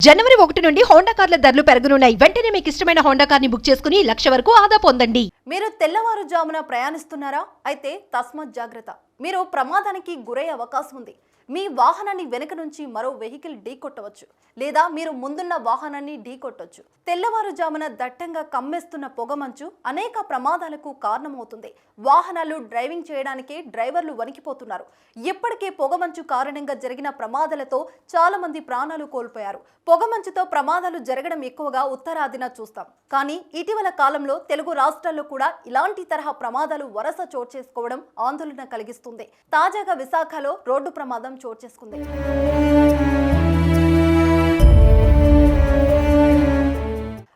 జనవరి 1 నుండి హోండా కార్ల ధరలు పెరగనున్నాయి. వెంటనే మీకు ఇష్టమైన హోండా కార్ ని బుక్ చేసుకుని ₹1,00,000 వరకు ఆదా పొందండి. మీరు తెల్లవారుజామున ప్రయాణిస్తున్నారా? అయితే తస్మత్ జాగ్రత్త. మీరు ప్రమాదానికి గురయ్యే అవకాశం ఉంది. మీ వాహనాన్ని వెనుక నుంచి మరో వెహికల్ ఢీకొట్టవచ్చు, లేదా మీరు ముందున్న వాహనాన్ని ఢీకొట్టవచ్చు. తెల్లవారుజామున దట్టంగా కమ్మేస్తున్న పొగమంచు అనేక ప్రమాదాలకు కారణమవుతుంది. వాహనాలు డ్రైవింగ్ చేయడానికి డ్రైవర్లు వణికిపోతున్నారు. ఇప్పటికే పొగమంచు కారణంగా జరిగిన ప్రమాదాలతో చాలా మంది ప్రాణాలు కోల్పోయారు. పొగమంచుతో ప్రమాదాలు జరగడం ఎక్కువగా ఉత్తరాదిన చూస్తాం. కానీ ఇటీవల కాలంలో తెలుగు రాష్ట్రాల్లో కూడా ఇలాంటి తరహా ప్రమాదాలు వరుస చోటు చేసుకోవడం ఆందోళన కలిగిస్తుంది. తాజాగా విశాఖలో రోడ్డు ప్రమాదం చోటు చేసుకుంది.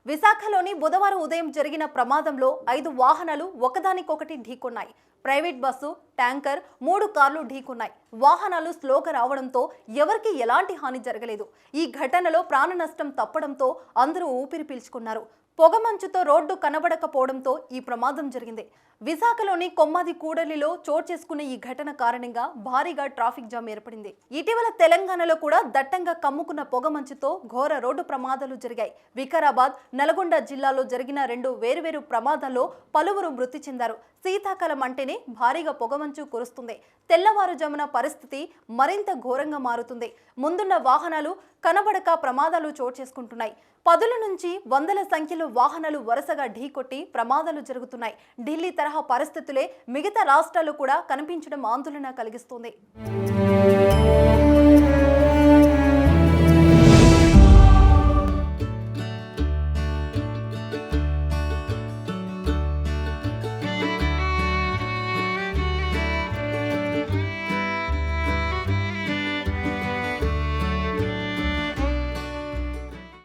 విశాఖలోని బుధవారం ఉదయం జరిగిన ప్రమాదంలో 5 వాహనాలు ఒకదానికొకటి ఢీకొన్నాయి. ప్రైవేట్ బస్సు, ట్యాంకర్, 3 కార్లు ఢీకొన్నాయి. వాహనాలు స్లోగా రావడంతో ఎవరికి ఎలాంటి హాని జరగలేదు. ఈ ఘటనలో ప్రాణ నష్టం తప్పడంతో అందరూ ఊపిరి పీల్చుకున్నారు. పొగమంచుతో రోడ్డు కనబడకపోవడంతో ఈ ప్రమాదం జరిగింది. విశాఖలోని కొమ్మాది కూడలిలో చోటు చేసుకున్న ఈ ఘటన కారణంగా భారీగా ట్రాఫిక్ జామ్ ఏర్పడింది. ఇటీవల తెలంగాణలో కూడా దట్టంగా కమ్ముకున్న పొగమంచుతో ఘోర రోడ్డు ప్రమాదాలు జరిగాయి. వికారాబాద్, నల్గొండ జిల్లాలో జరిగిన 2 వేరువేరు ప్రమాదాల్లో పలువురు మృతి చెందారు. శీతాకాలం అంటేనే భారీగా పొగమంచు కురుస్తుంది. తెల్లవారుజామున పరిస్థితి మరింత ఘోరంగా మారుతుంది. ముందున్న వాహనాలు కనబడక ప్రమాదాలు చోటు చేసుకుంటున్నాయి. 10ల నుంచి 100ల సంఖ్యలో వాహనాలు వరుసగా ఢీకొట్టి ప్రమాదాలు జరుగుతున్నాయి. ఢిల్లీ తరహా పరిస్థితులే మిగతా రాష్ట్రాల్లో కూడా కనిపించడం ఆందోళన కలిగిస్తుంది.